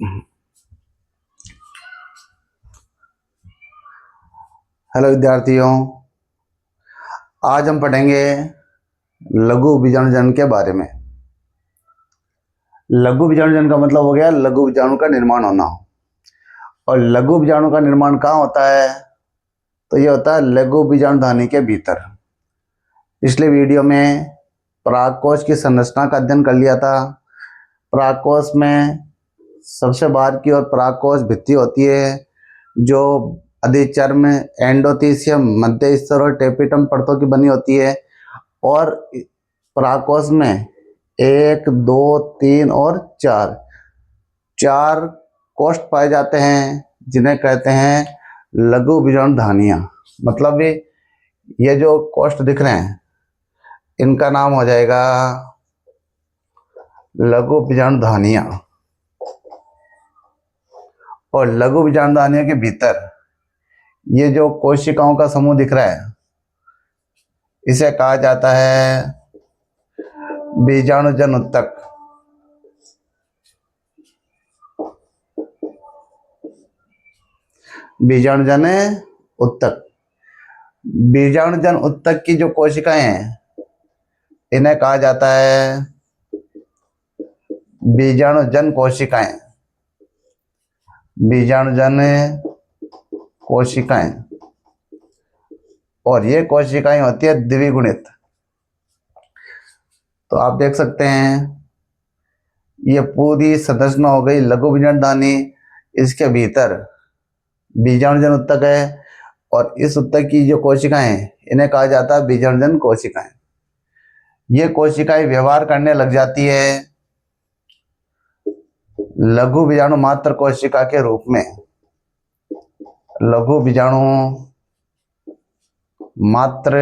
Hello विद्यार्थियों, आज हम पढ़ेंगे लघु बीजाणुजनन के बारे में। लघु बीजाणुजनन का मतलब हो गया लघु बीजाणु का निर्माण होना। और लघु बीजाणु का निर्माण कहाँ होता है? तो ये होता है लघु बीजाणुधानी के भीतर। पिछले वीडियो में परागकोश की संरचना का अध्ययन कर लिया था। परागकोश में सबसे बाहर की ओर परागकोश भित्ति होती है, जो अधिचर्म, एंडोथीसियम, मध्य स्तर और टेपिटम परतों की बनी होती है। और परागकोश में 1, 2, 3 और 4 कोष्ठ पाए जाते हैं, जिन्हें कहते हैं लघु बीजाणुधानियां। मतलब ये जो कोष्ठ दिख रहे हैं, इनका नाम हो जाएगा लघु बीजाणुधानियां। और लघु बीजाणुधानियों के भीतर ये जो कोशिकाओं का समूह दिख रहा है, इसे कहा जाता है बीजाणुजन उत्तक। बीजाणुजन उत्तक। बीजाणुजन उत्तक की जो कोशिकाएं हैं, इन्हें कहा जाता है बीजाणुजन कोशिकाएं। बीजाणुजन कोशिकाएं। और ये कोशिकाएं होती है द्विगुणित। तो आप देख सकते हैं, ये पूरी संरचना हो गई लघु बीजाणुधानी। इसके भीतर बीजाणुजन उत्तक है, और इस उत्तक की जो कोशिकाएं हैं, इन्हें कहा जाता है बीजाणुजन कोशिकाएं। ये कोशिकाएं व्यवहार करने लग जाती है लघु बीजाणु मात्र कोशिका के रूप में। लघु बीजाणु मात्र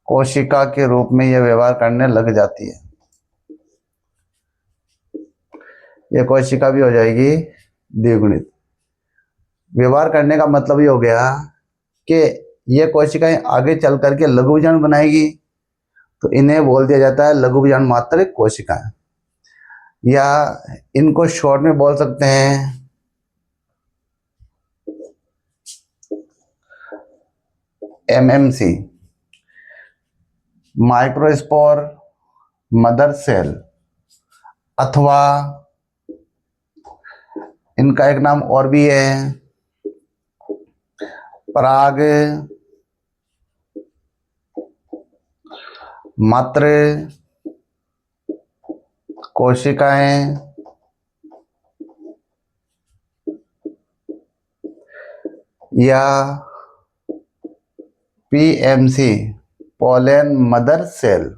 कोशिका के रूप में यह व्यवहार करने लग जाती है। यह कोशिका भी हो जाएगी द्विगुणित। व्यवहार करने का मतलब ये हो गया कि ये कोशिकाएं आगे चल करके लघु बीजाणु बनाएगी, तो इन्हें बोल दिया जाता है लघु बीजाणु मात्र कोशिकाएं। या इनको शॉर्ट में बोल सकते हैं MMC, माइक्रोस्पोर मदर सेल। अथवा इनका एक नाम और भी है, पराग मात्र कोशिकाएं, या PMC, पोलन मदर सेल।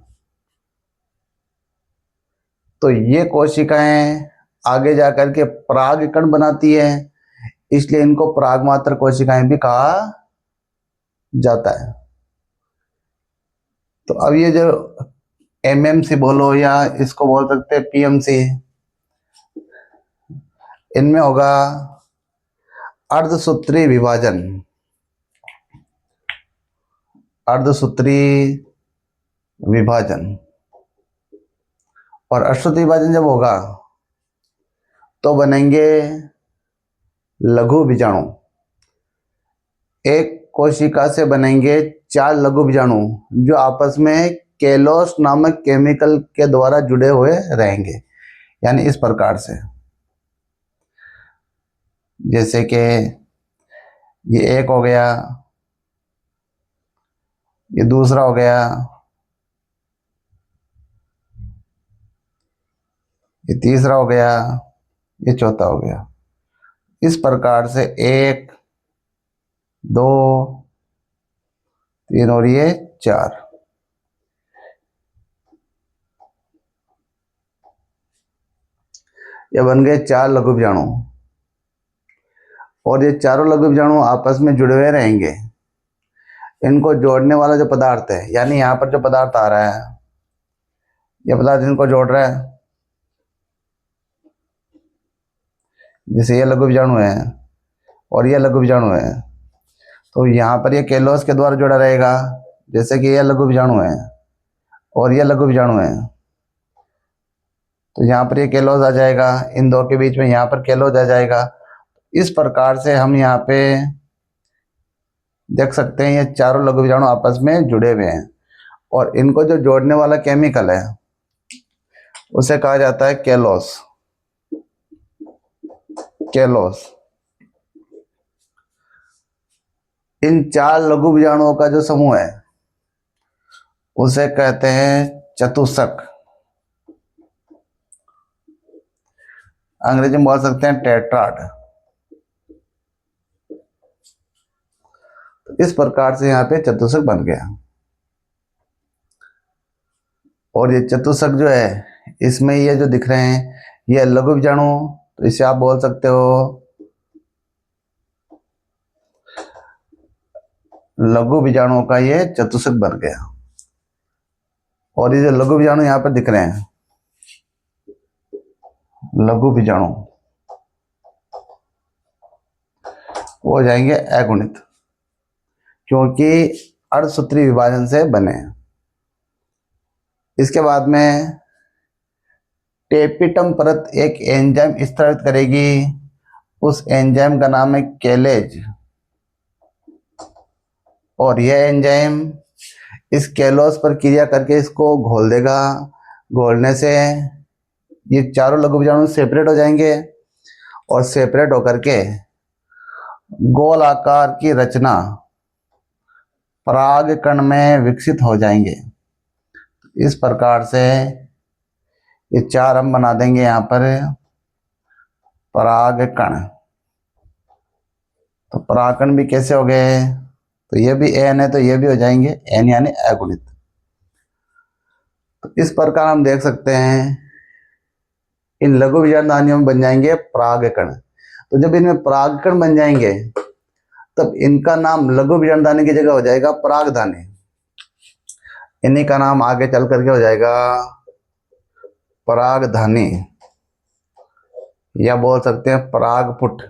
तो ये कोशिकाएं आगे जाकर के पराग कण बनाती है, इसलिए इनको पराग मात्र कोशिकाएं भी कहा जाता है। तो अब ये जो MMC बोलो या इसको बोल सकते हैं PMC, इनमें होगा अर्धसूत्री विभाजन। अर्धसूत्री विभाजन। और अश्वसूत्री विभाजन जब होगा तो बनेंगे लघु बीजाणु। एक कोशिका से बनेंगे 4 लघु बीजाणु, जो आपस में केलोस नामक केमिकल के द्वारा जुड़े हुए रहेंगे। यानी इस प्रकार से, जैसे कि ये एक हो गया, ये दूसरा हो गया, ये तीसरा हो गया, ये चौथा हो गया। इस प्रकार से 1, 2, 3 और ये 4। ये बन गए 4 लघु बीजाणु। और ये चारों लघु बीजाणु आपस में जुड़े हुए रहेंगे। इनको जोड़ने वाला जो पदार्थ है, यानी यहाँ पर जो पदार्थ आ रहा है, ये पदार्थ इनको जोड़ रहा है। जैसे ये लघु बीजाणु है और ये लघु बीजाणु है, तो यहाँ पर ये केलोस के द्वारा जुड़ा रहेगा। जैसे कि ये लघु बीजाणु है और ये लघु बीजाणु है, तो यहाँ पर ये केलोज आ जाएगा, इन दो के बीच में यहाँ पर केलोज आ जाएगा। इस प्रकार से हम यहाँ पे देख सकते हैं ये चारों लघु बीजाणु आपस में जुड़े हुए हैं, और इनको जो जोड़ने वाला केमिकल है उसे कहा जाता है केलोस। केलोस। इन चार लघु बीजाणुओं का जो समूह है उसे कहते हैं चतुष्क। अंग्रेजी में बोल सकते हैं टेट्राड। तो इस प्रकार से यहाँ पे चतुष्क बन गया। और ये चतुष्क जो है इसमें ये जो दिख रहे हैं ये लघु बीजाणु, तो इसे आप बोल सकते हो लघु बीजाणुओं का ये चतुष्क बन गया। और ये जो लघु बीजाणु यहाँ पर दिख रहे हैं लघु बीजाणु वो हो जाएंगे अगुणित, क्योंकि अर्धसूत्री विभाजन से बने हैं। इसके बाद में टेपिटम परत एक एंजाइम स्रावित करेगी, उस एंजाइम का नाम है केलेज। और यह एंजाइम इस केलोस पर क्रिया करके इसको घोल देगा। घोलने से ये चारों लघु बीजाणु सेपरेट हो जाएंगे, और सेपरेट होकर के गोल आकार की रचना पराग कण में विकसित हो जाएंगे। इस प्रकार से ये चार हम बना देंगे यहाँ पर पराग कण। तो परागकण भी कैसे हो गए, तो ये भी एन है तो ये भी हो जाएंगे एन यानी अगुणित। तो इस प्रकार हम देख सकते हैं इन लघु बीजाणुधानियों में बन जाएंगे परागकण। तो जब इनमें परागकण बन जाएंगे तब इनका नाम लघु बीजाणुधानी की जगह हो जाएगा परागधानी। इन्हीं का नाम आगे चल करके हो जाएगा परागधानी, या बोल सकते हैं परागपुट।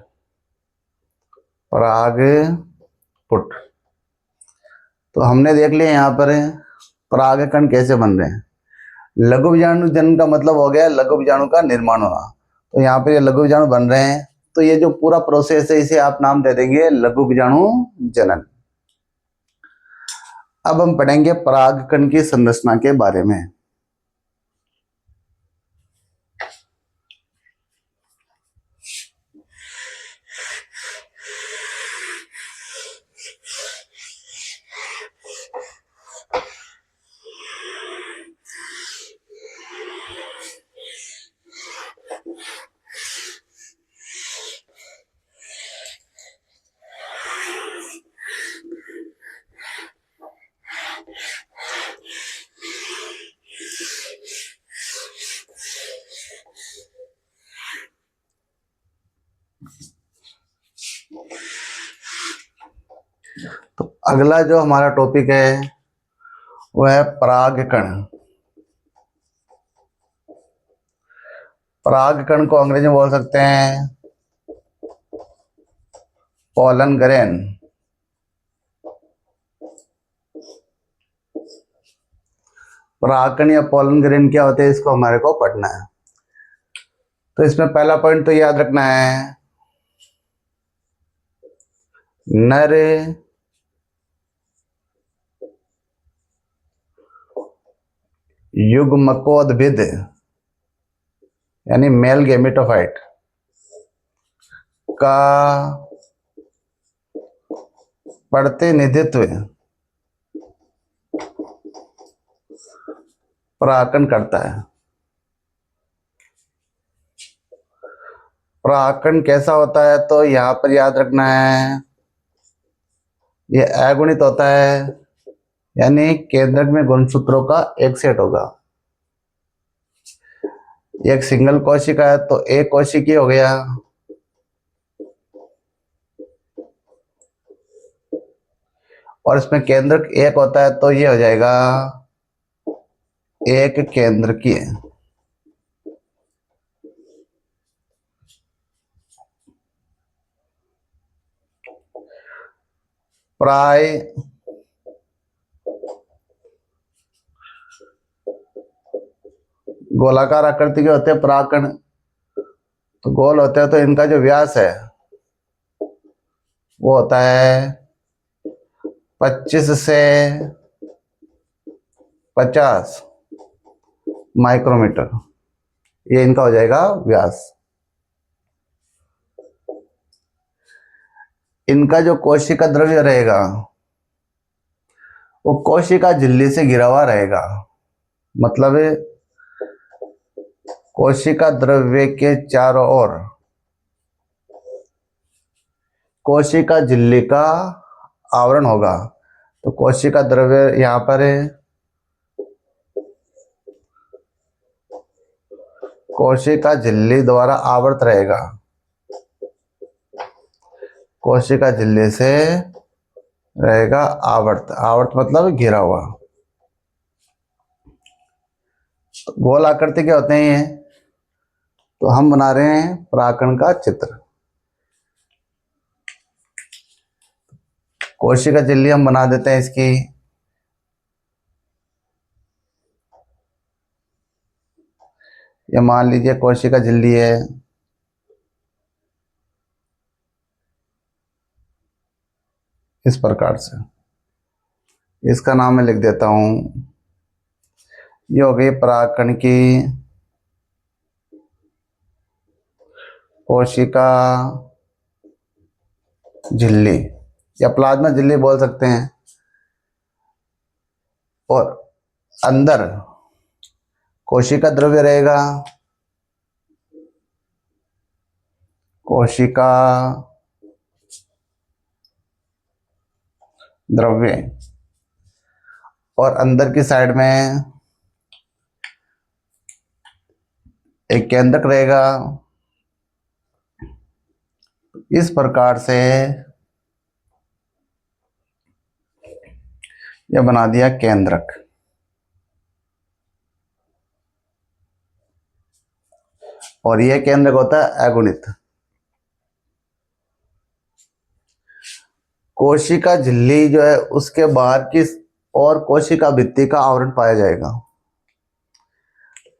परागपुट। तो हमने देख लिया यहाँ पर परागकण कैसे बन रहे हैं। लघु बीजाणु जन्म का मतलब हो गया लघु बीजाणु का निर्माण होना। तो यहाँ पे ये लघु बीजाणु बन रहे हैं, तो ये जो पूरा प्रोसेस है इसे आप नाम दे देंगे लघु बीजाणु जनन। अब हम पढ़ेंगे परागकण की संरचना के बारे में। तो अगला जो हमारा टॉपिक है वह है परागकण। परागकण को अंग्रेजी में बोल सकते हैं पोलन ग्रेन। परागकण या पोलन ग्रेन क्या होते हैं इसको हमारे को पढ़ना है। तो इसमें पहला पॉइंट तो याद रखना है नर युग्मकोद्भिद यानी मेल गैमेटोफाइट का प्रतिनिधित्व परागकण करता है। परागकण कैसा होता है तो यहाँ पर याद रखना है ये अगुणित होता है, यानी केंद्रक में गुणसूत्रों का एक सेट होगा। एक सिंगल कोशिका है तो एक कोशिकीय हो गया, और इसमें केंद्रक एक होता है तो ये हो जाएगा एक केंद्रकीय। प्राय गोलाकार आकृति के होते हैं परागकण, तो गोल होते हैं, तो इनका जो व्यास है वो होता है 25 से 50 माइक्रोमीटर। ये इनका हो जाएगा व्यास। इनका जो कोशिका द्रव्य रहेगा वो कोशिका झिल्ली से घिरा हुआ रहेगा, मतलब कोशिका द्रव्य के चारों ओर कोशिका झिल्ली का आवरण होगा। तो कोशिका द्रव्य यहाँ पर है, कोशिका झिल्ली द्वारा आवृत रहेगा, कोशिका झिल्ली से रहेगा आवर्त। आवर्त मतलब घिरा हुआ। गोल आकृति के होते हैं ये, तो हम बना रहे हैं परागकण का चित्र। कोशिका झिल्ली हम बना देते हैं इसकी। ये मान लीजिए कोशिका झिल्ली है, इस प्रकार से। इसका नाम मैं लिख देता हूं, ये हो गई परागकण की कोशिका झिल्ली, या प्लाज्मा झिल्ली बोल सकते हैं। और अंदर कोशिका द्रव्य रहेगा, कोशिका द्रव्य, और अंदर की साइड में एक केंद्रक रहेगा। इस प्रकार से यह बना दिया केंद्रक। और यह केंद्रक होता है अगुणित। कोशिका झिल्ली जो है उसके बाहर की और कोशिका भित्ति का आवरण पाया जाएगा।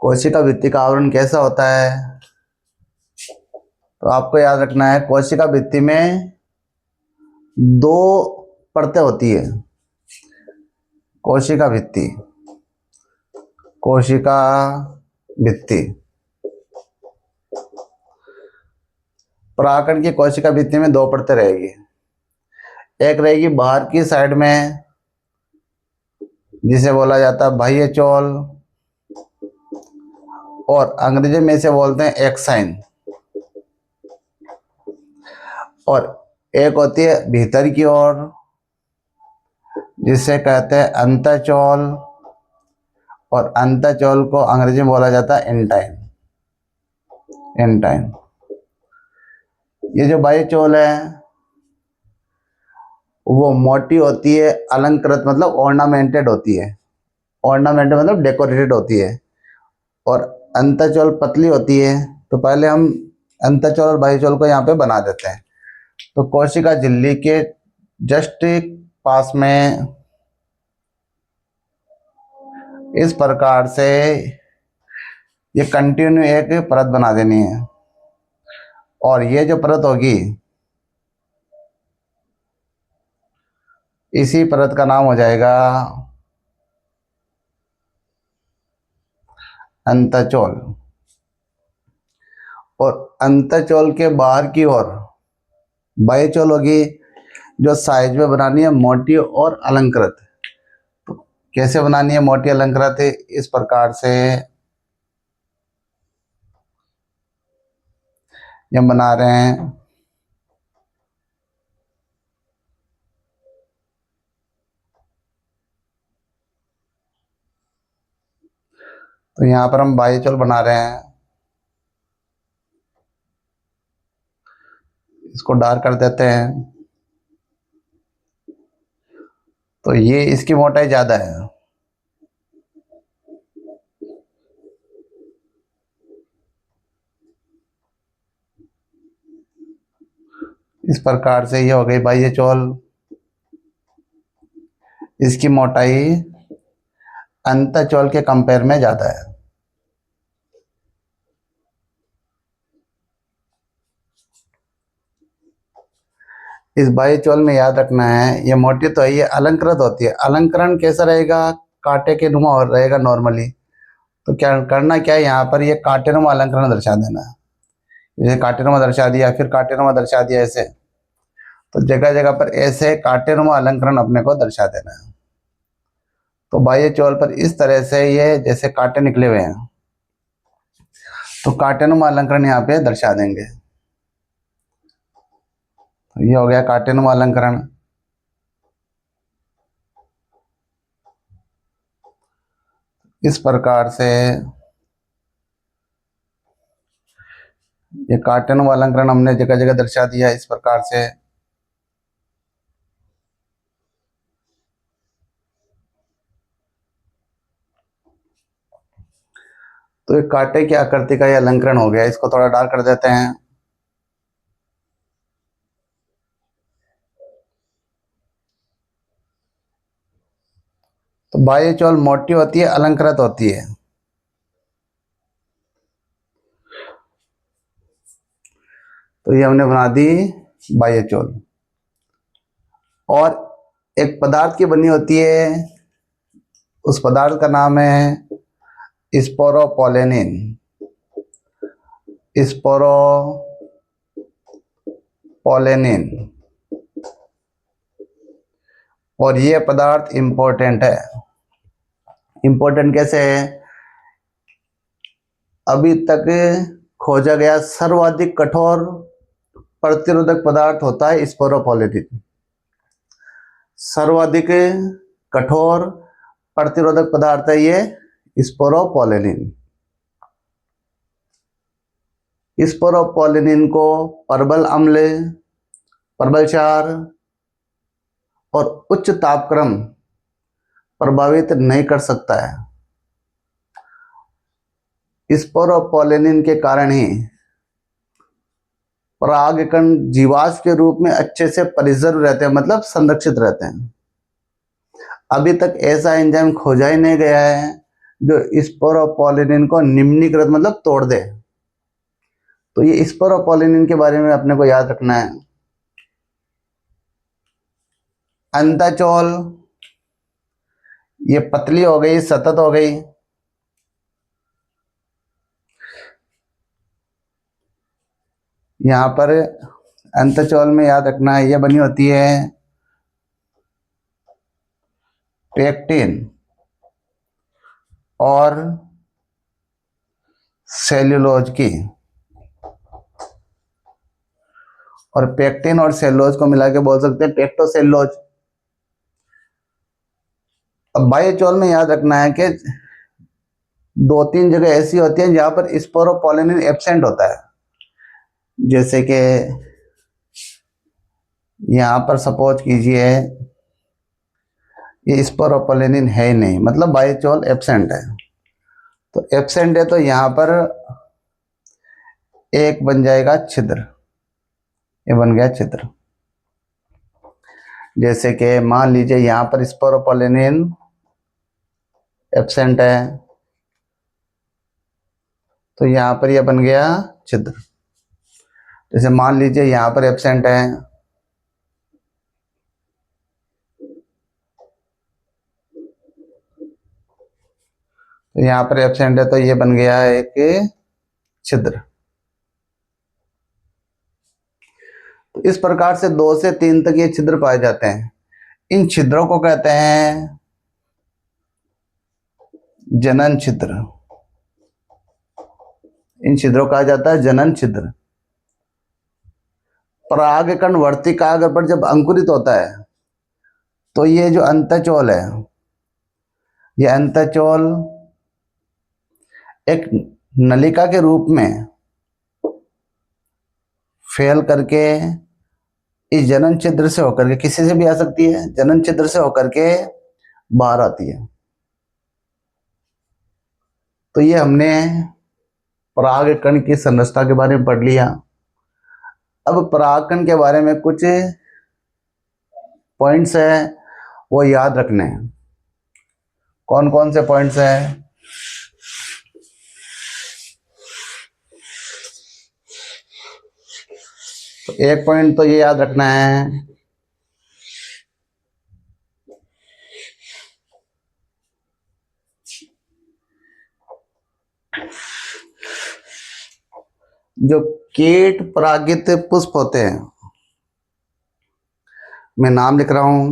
कोशिका भित्ति का आवरण कैसा होता है, तो आपको याद रखना है, कोशिका भित्ति में 2 परतें होती है। कोशिका भित्ति, कोशिका भित्ति, परागकण की कोशिका भित्ति में 2 परतें रहेगी। एक रहेगी बाहर की साइड में, जिसे बोला जाता है बाह्य चोल, और अंग्रेजी में इसे बोलते हैं एक्साइन। और एक होती है भीतर की ओर, जिसे कहते हैं अंतःचोल, और अंतःचोल को अंग्रेजी में बोला जाता है एंटाइन। एंटाइन। ये जो बाह्य चोल है वो मोटी होती है, अलंकृत मतलब ऑर्नामेंटेड होती है। ऑर्नामेंटेड मतलब डेकोरेटेड होती है। और अंतःचोल पतली होती है। तो पहले हम अंतःचोल और बाह्यचोल को यहाँ पे बना देते हैं। तो कोशिका झिल्ली के जस्ट पास में इस प्रकार से ये कंटिन्यू एक परत बना देनी है। और ये जो परत होगी, इसी परत का नाम हो जाएगा अंतःचोल। और अंतःचोल के बाहर की ओर बाह्यचोल होगी, जो साइज में बनानी है मोटी और अलंकृत। तो कैसे बनानी है मोटी अलंकृत, इस प्रकार से ये बना रहे हैं। तो यहाँ पर हम बाह्यचोल बना रहे हैं, इसको डार्क कर देते हैं। तो ये इसकी मोटाई ज्यादा है। इस प्रकार से ये हो गई बाह्यचोल। इसकी मोटाई अंतःचोल के कंपेयर में ज्यादा है। इस बाह्यचोल में याद रखना है, ये मोटी तो है, ये अलंकृत होती है। अलंकरण कैसा रहेगा? कांटे के नुमा और रहेगा नॉर्मली। तो क्या करना, क्या है यहाँ पर, ये कांटे नुमा अलंकरण दर्शा देना है। जैसे कांटे नुमा दर्शा दिया, फिर कांटे नुमा दर्शा दिया, ऐसे। तो जगह जगह पर ऐसे कांटे नुमा अलंकरण अपने को दर्शा देना है। तो बाह्यचोल पर इस तरह से ये जैसे कांटे निकले हुए हैं, तो कांटे नुमा अलंकरण यहाँ पे दर्शा देंगे। तो ये हो गया कांटे नुमा अलंकरण। इस प्रकार से ये कांटे नुमा अलंकरण हमने जगह जगह दर्शा दिया इस प्रकार से। तो ये कांटे की आकृति का ये अलंकरण हो गया। इसको थोड़ा डार्क कर देते हैं। तो बाह्यचोल मोटी होती है, अलंकृत होती है। तो ये हमने बना दी बाह्यचोल। और एक पदार्थ की बनी होती है, उस पदार्थ का नाम है स्पोरोपोलेनिन। स्पोरोपोलेनिन। और ये पदार्थ इंपॉर्टेंट है। इंपॉर्टेंट कैसे है? अभी तक खोजा गया सर्वाधिक कठोर प्रतिरोधक पदार्थ होता है स्पोरोपोलेनिन। सर्वाधिक कठोर प्रतिरोधक पदार्थ है ये स्पोरोपोलेनिन। स्पोरोपोलेनिन को परबल अम्ल, परबल क्षार और उच्च तापक्रम प्रभावित नहीं कर सकता है। स्पोरोपोलेनिन के कारण ही परागकण जीवाश्म के रूप में अच्छे से परिजर्व रहते हैं, मतलब संरक्षित रहते हैं। अभी तक ऐसा एंजाइम खोजा ही नहीं गया है जो स्पोरोपोलेनिन को निम्नीकृत मतलब तोड़ दे। तो ये स्पोरोपोलेनिन के बारे में अपने को याद रखना है। अंताचोल, ये पतली हो गई, सतत हो गई। यहाँ पर अंतचोल में याद रखना है, ये बनी होती है पेक्टिन और सेल्यूलोज की। और पेक्टिन और सेल्यूलोज को मिला के बोल सकते हैं पेक्टोसेल्यूलोज। अब बाह्यचोल में याद रखना है कि 2-3 जगह ऐसी होती हैं जहां पर स्पोरोपोलेनिन एब्सेंट होता है। जैसे कि यहाँ पर सपोज कीजिए ये स्पोरोपोलेनिन है ही नहीं, मतलब बाह्यचोल एब्सेंट है। तो एब्सेंट है तो यहाँ पर एक बन जाएगा छिद्र। ये बन गया छिद्र। जैसे कि मान लीजिए यहाँ पर स्पोरोपोलेनिन एब्सेंट है, तो यहाँ पर यह बन गया छिद्र। जैसे मान लीजिए यहाँ पर एब्सेंट है, तो यहाँ पर एब्सेंट है तो ये बन गया एक छिद्र। तो इस प्रकार से 2 से 3 तक ये छिद्र पाए जाते हैं। इन छिद्रों को कहते हैं जनन छिद्र। इन छिद्रों को कहा जाता है जनन छिद्र। परागकण वर्तिकाग्र पर जब अंकुरित होता है तो ये जो अंतःचोल है, ये अंतःचोल एक नलिका के रूप में फैल करके इस जनन छिद्र से होकर के, किसी से भी आ सकती है, जनन छिद्र से होकर के बाहर आती है। तो ये हमने परागकण की संरचना के बारे में पढ़ लिया। अब परागकण के बारे में कुछ पॉइंट्स है वो याद रखने हैं। कौन कौन से पॉइंट्स हैं? तो एक पॉइंट तो ये याद रखना है जो कीट परागित पुष्प होते हैं, मैं नाम लिख रहा हूं,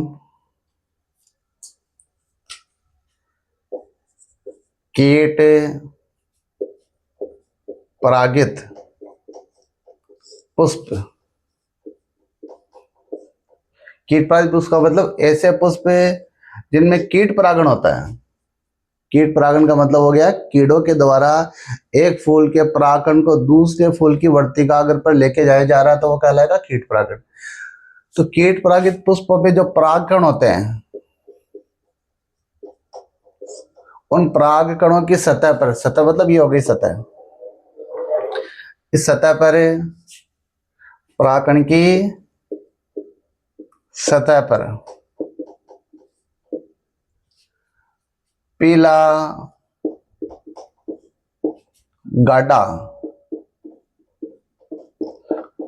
कीट परागित पुष्प। कीट परागित पुष्प का मतलब ऐसे पुष्प जिनमें कीट परागण होता है। कीट परागण का मतलब हो गया कीड़ों के द्वारा एक फूल के परागण को दूसरे फूल की वर्तिका अगर पर लेके जाया जा रहा है तो वो कहलाएगा कीट परागण। तो कीट परागित पुष्पों पे जो परागकण होते हैं, उन पराग कणों की सतह पर, सतह मतलब ये हो गई सतह, इस सतह पर परागकण की सतह पर पीला गाढ़ा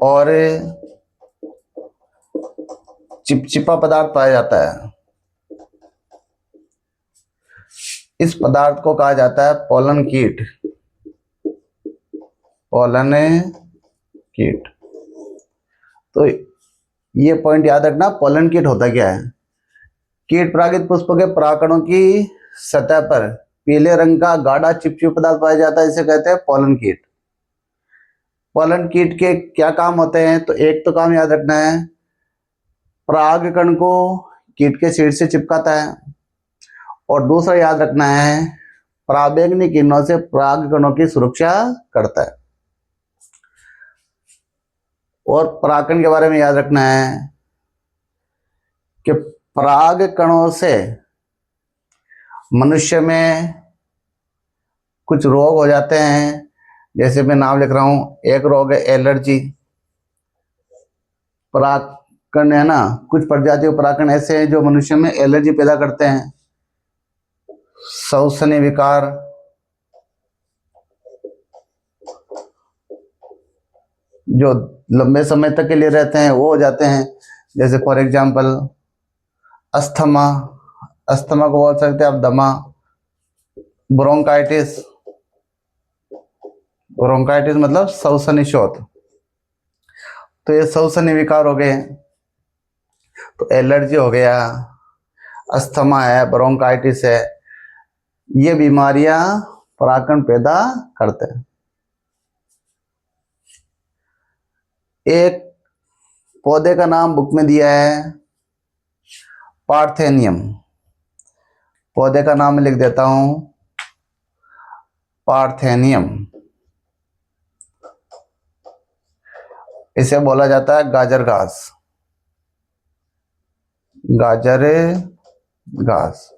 और चिपचिपा पदार्थ पाया जाता है। इस पदार्थ को कहा जाता है पोलन कीट। पोलन कीट। तो ये पॉइंट याद रखना, पोलन कीट होता क्या है? कीट परागित पुष्प के परागकणों की सतह पर पीले रंग का गाढ़ा चिपचिपा पदार्थ पाया जाता है, इसे कहते हैं पोलन कीट। पोलन कीट के क्या काम होते हैं? तो एक तो काम याद रखना है, परागकण को कीट के शीट से चिपकाता है, और दूसरा याद रखना है पराबैंगनी किरणों से परागकणों की सुरक्षा करता है। और परागकण के बारे में याद रखना है कि परागकणों से मनुष्य में कुछ रोग हो जाते हैं, जैसे मैं नाम लिख रहा हूं, एक रोग है एलर्जी। परागकण है ना, कुछ प्रजातियों परागकण ऐसे हैं जो मनुष्य में एलर्जी पैदा करते हैं। श्वसनीय विकार, जो लंबे समय तक के लिए रहते हैं वो हो जाते हैं, जैसे फॉर एग्जाम्पल अस्थमा, अस्थमा को बोल सकते हैं आप दमा। ब्रोंकाइटिस, ब्रोंकाइटिस मतलब श्वसनी शोथ। तो ये श्वसनीय विकार हो गए। तो एलर्जी हो गया, अस्थमा है, ब्रोंकाइटिस है, ये बीमारियां परागकण पैदा करते हैं। एक पौधे का नाम बुक में दिया है पार्थेनियम। पौधे का नाम लिख देता हूं पार्थेनियम। इसे बोला जाता है गाजर घास, गाजर घास।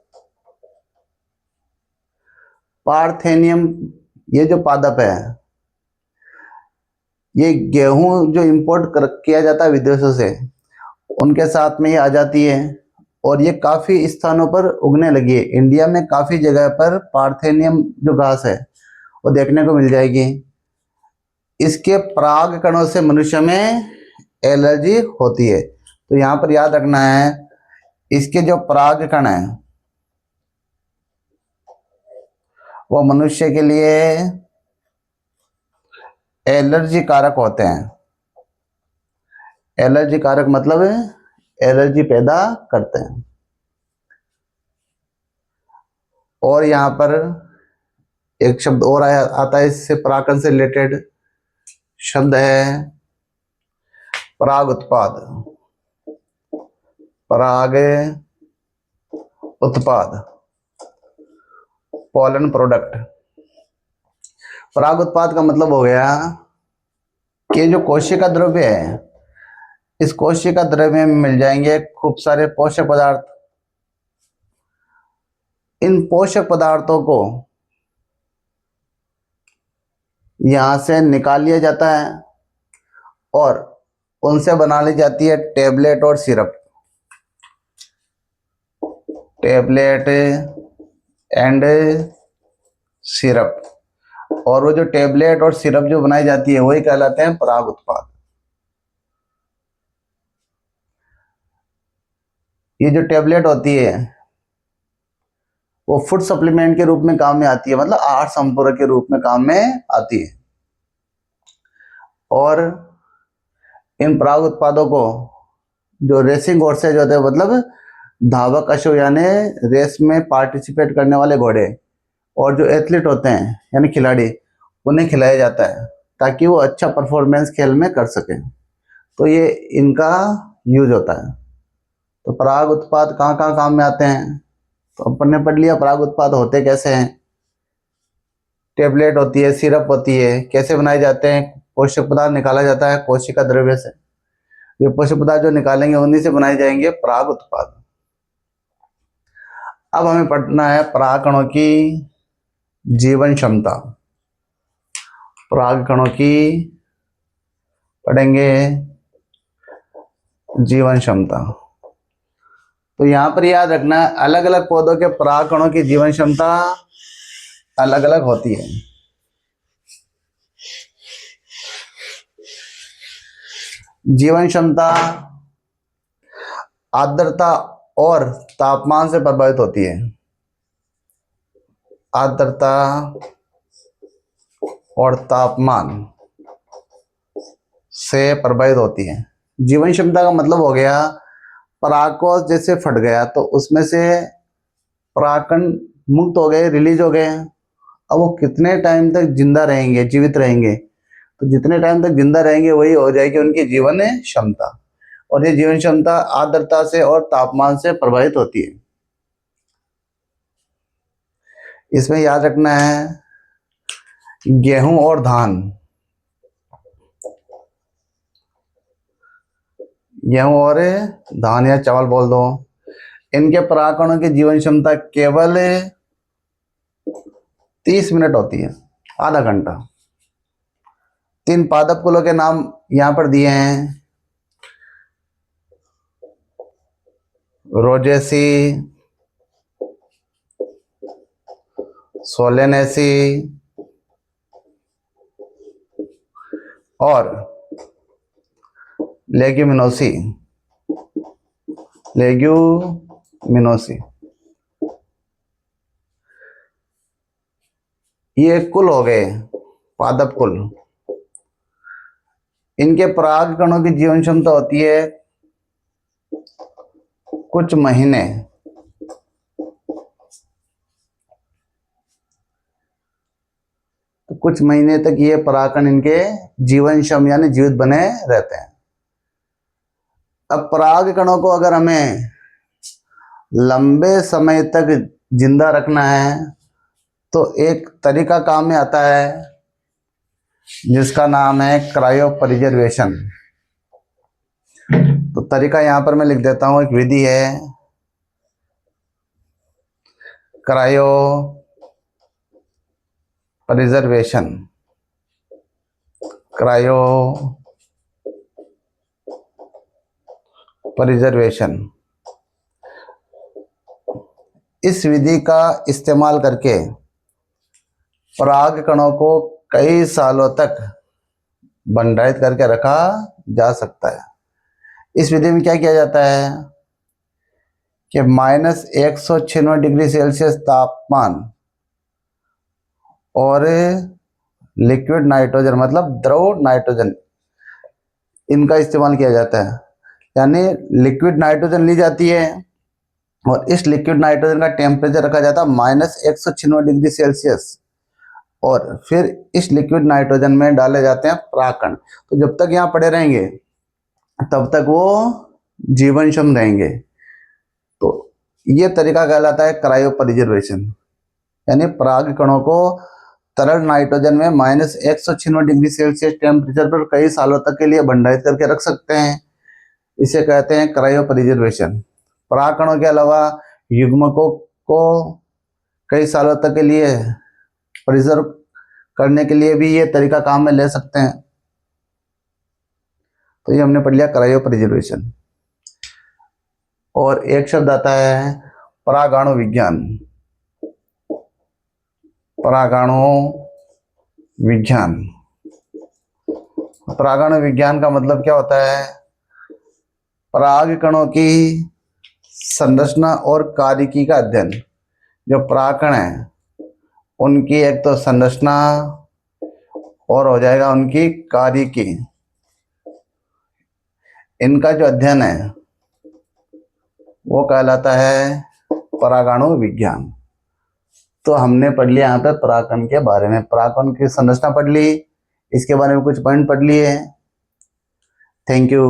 पार्थेनियम ये जो पादप है, ये गेहूं जो इंपोर्ट किया जाता है विदेशों से, उनके साथ में ये आ जाती है, और ये काफी स्थानों पर उगने लगी है। इंडिया में काफी जगह पर पार्थेनियम जो घास है वो देखने को मिल जाएगी। इसके पराग कणों से मनुष्य में एलर्जी होती है। तो यहाँ पर याद रखना है, इसके जो पराग कण है वो मनुष्य के लिए एलर्जी कारक होते हैं। एलर्जी कारक मतलब एलर्जी पैदा करते हैं। और यहाँ पर एक शब्द और आता है इससे परागकण से रिलेटेड, शब्द है पराग उत्पाद। पराग उत्पाद, पॉलन प्रोडक्ट। पराग उत्पाद का मतलब हो गया कि जो कोशिका द्रव्य है, इस कोशिका द्रव्य में मिल जाएंगे खूब सारे पोषक पदार्थ। इन पोषक पदार्थों को यहां से निकाल लिया जाता है और उनसे बना ली जाती है टेबलेट और सिरप। Tablet and syrup. और वो जो टेबलेट और सिरप जो बनाई जाती है वही कहलाते हैं पराग उत्पाद। ये जो टेबलेट होती है वो फूड सप्लीमेंट के रूप में काम में आती है, मतलब आहार संपूरक के रूप में काम में आती है। और इन पराग उत्पादों को जो रेसिंग हॉर्सेज होते हैं, मतलब धावक अश्व यानी रेस में पार्टिसिपेट करने वाले घोड़े, और जो एथलीट होते हैं यानी खिलाड़ी, उन्हें खिलाया जाता है ताकि वो अच्छा परफॉर्मेंस खेल में कर सकें। तो ये इनका यूज होता है। तो पराग उत्पाद कहाँ कहाँ काम में आते हैं, तो अपन ने पढ़ लिया पराग उत्पाद होते कैसे हैं। टेबलेट होती है, सिरप होती है, कैसे बनाए जाते हैं, पोषक पदार्थ निकाला जाता है कोशिका द्रव्य से। ये पोषक पदार्थ जो निकालेंगे उन्हीं से बनाए जाएंगे पराग उत्पाद। अब हमें पढ़ना है परागकणों की जीवन क्षमता। परागकणों की पढ़ेंगे जीवन क्षमता। तो यहां पर याद रखना है अलग अलग पौधों के परागकणों की जीवन क्षमता अलग अलग होती है। जीवन क्षमता आर्द्रता और तापमान से प्रभावित होती है। आर्द्रता और तापमान से प्रभावित होती है। जीवन क्षमता का मतलब हो गया परागकोश जैसे फट गया तो उसमें से परागकण मुक्त हो गए, रिलीज हो गए। अब वो कितने टाइम तक जिंदा रहेंगे, जीवित रहेंगे, तो जितने टाइम तक जिंदा रहेंगे वही हो जाएगी उनकी जीवन क्षमता। और ये जीवन क्षमता आर्द्रता से और तापमान से प्रभावित होती है। इसमें याद रखना है गेहूं और धान, गेहूं और धान या चावल बोल दो, इनके परागकणों की जीवन क्षमता केवल 30 मिनट होती है, आधा घंटा। 3 पादप कुलों के नाम यहां पर दिए हैं, रोजेसी, सोलेनेसी और लेग्यूमिनोसी। लेग्यूमिनोसी ये कुल हो गए पादप कुल। इनके परागकणों की जीवन क्षमता होती है कुछ महीने। तो कुछ महीने तक ये परागकण इनके जीवन क्षम यानी जीवित बने रहते हैं। अब परागकणों को अगर हमें लंबे समय तक जिंदा रखना है तो एक तरीका काम में आता है जिसका नाम है क्रायो प्रिजर्वेशन। तो तरीका यहां पर मैं लिख देता हूं, एक विधि है क्रायो प्रिजर्वेशन। क्रायो प्रिजर्वेशन, इस विधि का इस्तेमाल करके परागकणों को कई सालों तक भंडारित करके रखा जा सकता है। इस विधि में क्या किया जाता है कि -196 डिग्री सेल्सियस तापमान और लिक्विड नाइट्रोजन मतलब द्रव नाइट्रोजन, इनका इस्तेमाल किया जाता है। यानी लिक्विड नाइट्रोजन ली जाती है और इस लिक्विड नाइट्रोजन का टेम्परेचर रखा जाता है -196 डिग्री सेल्सियस, और फिर इस लिक्विड नाइट्रोजन में डाले जाते हैं परागकण। तो जब तक यहाँ पड़े रहेंगे तब तक वो जीवनक्षम रहेंगे। तो ये तरीका कहलाता है क्रायो प्रिजर्वेशन, यानी परागकणों को तरल नाइट्रोजन में -196 डिग्री सेल्सियस टेम्परेचर पर कई सालों तक के लिए भंडारित करके रख सकते हैं। इसे कहते हैं क्रायो प्रिजर्वेशन। परागकणों के अलावा युग्मकों को कई सालों तक के लिए प्रिजर्व करने के लिए भी ये तरीका काम में ले सकते हैं। तो ये हमने पढ़ लिया क्रायो प्रिजर्वेशन। और एक शब्द आता है परागाणु विज्ञान। परागाणु विज्ञान, परागाणु विज्ञान का मतलब क्या होता है, परागकणों की संरचना और कार्यकी का अध्ययन। जो परागकण है उनकी एक तो संरचना और हो जाएगा उनकी कार्यकी, इनका जो अध्ययन है वो कहलाता है परागाणु विज्ञान। तो हमने पढ़ लिया यहाँ पे परागकण के बारे में, परागकण की संरचना पढ़ ली, इसके बारे में कुछ पॉइंट पढ़ लिए। Thank you.